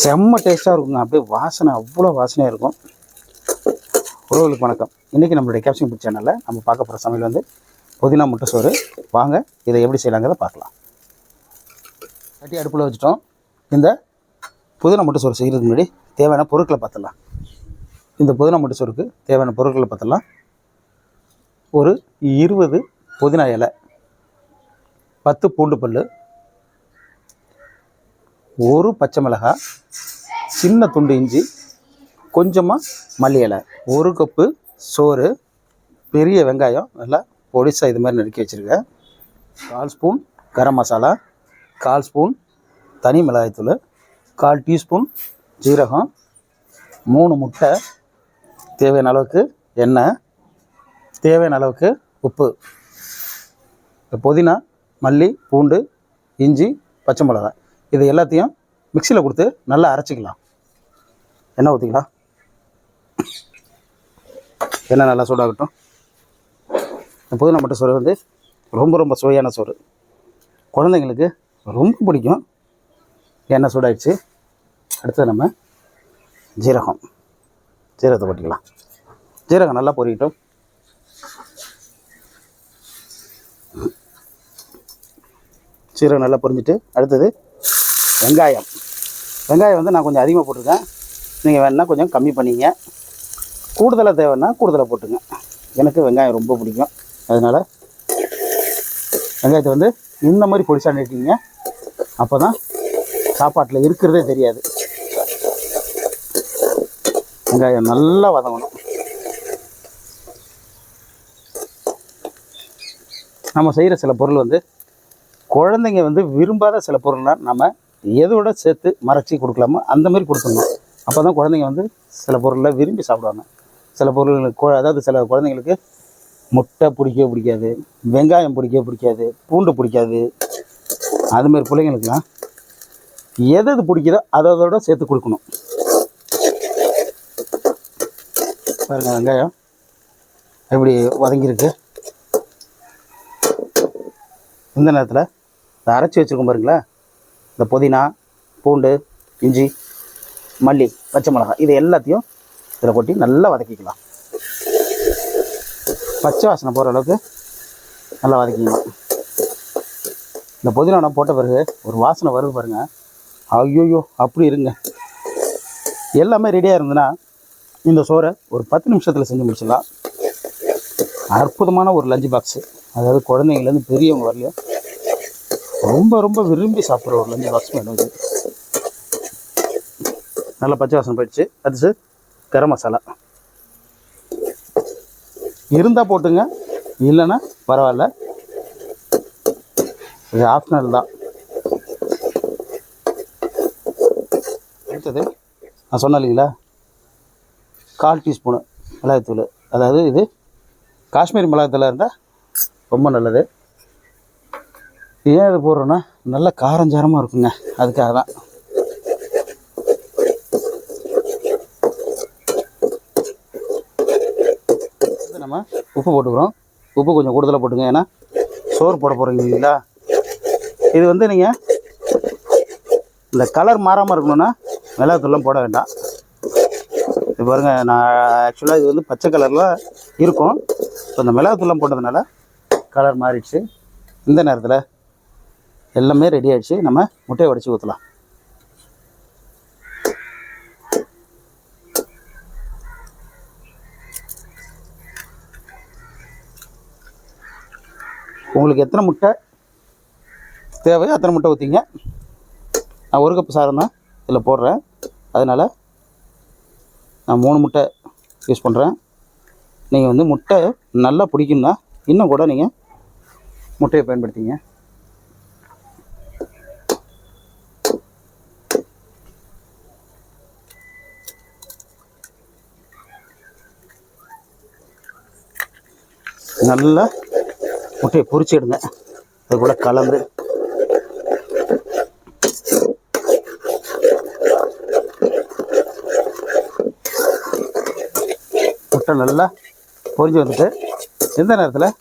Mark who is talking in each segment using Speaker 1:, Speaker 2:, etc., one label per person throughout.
Speaker 1: செம்ம டேஸ்ட்டாக இருக்குங்க. அப்படியே வாசனை அவ்வளோ வாசனையாக இருக்கும். உறவுகளுக்கு வணக்கம். இன்றைக்கி நம்மளுடைய கேப்சிங் ஃபுட் சேனலில் நம்ம பார்க்க போகிற சமையல் வந்து புதினா முட்டை சோறு. வாங்க இதை எப்படி செய்யலாங்கிறத பார்க்கலாம். கட்டி அடுப்பில் வச்சுட்டோம். இந்த புதினா முட்டை சோறு செய்கிறதுக்கு முன்னாடி தேவையான பொருட்களை பார்த்துடலாம். இந்த புதினா முட்டை சோறுக்கு தேவையான பொருட்களை பார்த்துடலாம். ஒரு 20 புதினா இலை, 10 பூண்டு பல், ஒரு பச்சை மிளகாய், சின்ன துண்டு இஞ்சி, கொஞ்சமாக மல்லி இலை, 1 கப்பு சோறு, பெரிய வெங்காயம் நல்லா பொடிசாக இது மாதிரி நறுக்கி வச்சுருக்கேன், 1/4 ஸ்பூன் கரம் மசாலா, 1/4 ஸ்பூன் தனி மிளகாய்த்தூள், 1/4 டீஸ்பூன் ஜீரகம், 3 முட்டை, தேவையான அளவுக்கு எண்ணெய், தேவையான அளவுக்கு உப்பு. இந்த புதினா, மல்லி, பூண்டு, இஞ்சி, பச்சை மிளகாய் இது எல்லாத்தையும் மிக்சியில் கொடுத்து நல்லா அரைச்சிக்கலாம். எண்ணெய் ஊற்றிக்கலாம். எண்ணெய் நல்லா சூடாகட்டும். இந்த புதினா முட்டை சோறு வந்து ரொம்ப சுவையான சோறு. குழந்தைங்களுக்கு ரொம்ப பிடிக்கும். எண்ணெய் சூடாகிடுச்சு. அடுத்தது நம்ம ஜீரகத்தை போட்டிக்கலாம். ஜீரகம் நல்லா பொரிக்கட்டும். சீரகம் நல்லா பொரிஞ்சிட்டு அடுத்தது வெங்காயம் வந்து நான் கொஞ்சம் அதிகமாக போட்டிருக்கேன். நீங்கள் வேணுன்னா கொஞ்சம் கம்மி பண்ணிங்க. கூடுதலாக தேவைன்னா கூடுதலாக போட்டுங்க. எனக்கு வெங்காயம் ரொம்ப பிடிக்கும். அதனால் வெங்காயத்தை வந்து இந்த மாதிரி பொடிசா நட்டிங்க. அப்போ தான் சாப்பாட்டில் இருக்கிறதே தெரியாது. வெங்காயம் நல்லா வதங்கணும். நம்ம செய்கிற சில பொருள் வந்து குழந்தைங்க வந்து விரும்பாத சில பொருள்லாம் நம்ம எதோட சேர்த்து மறைச்சி கொடுக்கலாமோ அந்த மாதிரி கொடுத்துடணும். அப்போ தான் குழந்தைங்க வந்து சில பொருளில் விரும்பி சாப்பிடுவாங்க. சில பொருள்களுக்கு அதாவது சில குழந்தைங்களுக்கு முட்டை பிடிக்காது, வெங்காயம் பிடிக்காது, பூண்டு பிடிக்காது. அதுமாரி பிள்ளைங்களுக்குலாம் எது பிடிக்குதோ அதோட சேர்த்து கொடுக்கணும். பாருங்கள் வெங்காயம் எப்படி வதங்கியிருக்கு. இந்த நேரத்தில் இந்த அரைச்சி வச்சுருக்கோம் பாருங்களேன், இந்த புதினா, பூண்டு, இஞ்சி, மல்லி, பச்சை மிளகாய் இது எல்லாத்தையும் இதில் கொட்டி நல்லா வதக்கிக்கலாம். பச்சை வாசனை போகிற அளவுக்கு நல்லா வதக்கிக்கலாம். இந்த புதினா போட்ட பிறகு ஒரு வாசனை வருது பாருங்கள். ஐயோயோ அப்படி இருங்க. எல்லாமே ரெடியாக இருந்ததுன்னா இந்த சோறை ஒரு 10 நிமிஷத்தில் செஞ்சு முடிச்சிடலாம். அற்புதமான ஒரு லஞ்ச் பாக்ஸு. அதாவது குழந்தைங்கள்லேருந்து பெரியவங்க வரலையும் ரொம்ப விரும்பி சாப்பிட்ற ஒரு லஞ்ச் பாக்ஸ் வேணும் இது. நல்லா பச்சை வாசனை போயிடுச்சு. அடுத்து கரம் மசாலா இருந்தால் போட்டுங்க, இல்லைன்னா பரவாயில்ல, இது ஆப்ஷனல் தான். அடுத்தது நான் சொன்னேன் இல்லைங்களா, 1/4 டீஸ்பூனு மிளகாய்த்தூள். அதாவது இது காஷ்மீரி மிளகாய்த்தூளாக இருந்தால் ரொம்ப நல்லது. ஏன் இது போடுறோன்னா நல்லா காரஞ்சாரமாக இருக்குங்க, அதுக்காக தான். இது நம்ம உப்பு போட்டுக்கிறோம். உப்பு கொஞ்சம் கூடுதலாக போட்டுங்க, ஏன்னா சோறு போட போகிறீங்க இல்லைங்களா. இது வந்து நீங்கள் இந்த கலர் மாறாமல் இருக்கணும்னா மிளகாத்தூள்லாம் போட வேண்டாம். இது பாருங்கள், நான் ஆக்சுவலாக இது வந்து பச்சை கலரில் இருக்கும். ஸோ இந்த மிளகாத்தூள்லாம் போட்டதுனால கலர் மாறிடுச்சு. இந்த நேரத்தில் எல்லாமே ரெடி ஆகிடுச்சு. நம்ம முட்டையை உடைச்சி ஊற்றலாம். உங்களுக்கு எத்தனை முட்டை தேவையோ அத்தனை முட்டை ஊற்றிங்க. நான் 1 கப்பு சாதம் தான் இதில் போடுறேன். அதனால் நான் 3 முட்டை யூஸ் பண்ணுறேன். நீங்கள் வந்து முட்டை நல்லா பிடிக்கும்னா இன்னும் கூட நீங்கள் முட்டையை பயன்படுத்திங்க. நல்லா முட்டையை பொரிச்சிடுங்க. அது கூட கலந்து முட்டை நல்லா பொரிஞ்சு வந்துட்டு இந்த நேரத்தில்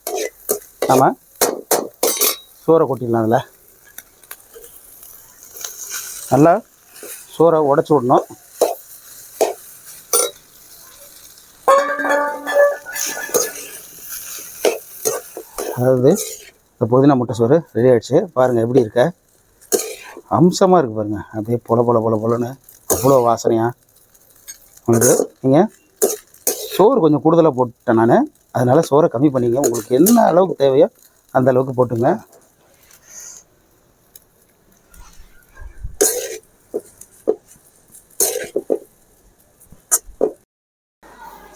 Speaker 1: நம்ம சோறை கொட்டிடலாம். அதில் நல்லா சோறை உடச்சி விடணும். அதாவது இந்த புதினா முட்டை சோறு ரெடி ஆகிடுச்சு. பாருங்கள் எப்படி இருக்க, அம்சமாக இருக்குது பாருங்கள். அப்படியே பொலன்னு அவ்வளோ வாசனையாக உங்களுக்கு. நீங்கள் சோறு கொஞ்சம் கூடுதலாக போட்டேன் நான், அதனால் சோறை கம்மி பண்ணிங்க. உங்களுக்கு என்ன அளவுக்கு தேவையோ அந்த அளவுக்கு போட்டுங்க.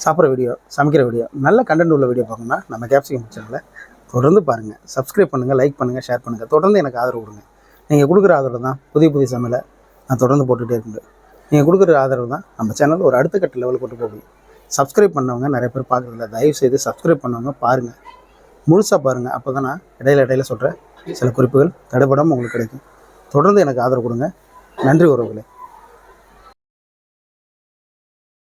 Speaker 1: சாப்பிட்ற வீடியோ, சமைக்கிற வீடியோ, நல்ல கண்டென்ட் உள்ள வீடியோ பார்க்கணுன்னா நம்ம கேப்சிகம் சேனலை தொடர்ந்து பாருங்கள். சப்ஸ்கிரைப் பண்ணுங்கள், லைக் பண்ணுங்கள், ஷேர் பண்ணுங்கள். தொடர்ந்து எனக்கு ஆதரவு கொடுங்க. நீங்கள் கொடுக்குற ஆதரவு தான் புதிய சமையலை நான் தொடர்ந்து போட்டுகிட்டே இருக்கேன். நீங்கள் கொடுக்குற ஆதரவு தான் நம்ம சேனல் ஒரு அடுத்த கட்ட லெவலுக்கு கொண்டு போகும். சப்ஸ்கிரைப் பண்ணவங்க நிறைய பேர் பார்க்குறதில்ல. தயவுசெய்து சப்ஸ்கிரைப் பண்ணவங்க பாருங்கள், முழுசாக பாருங்கள். அப்போ தான் நான் இடையில சொல்கிற சில குறிப்புகள் தடைபடாமல் உங்களுக்கு கிடைக்கும். தொடர்ந்து எனக்கு ஆதரவு கொடுங்க. நன்றி உறவுகளே.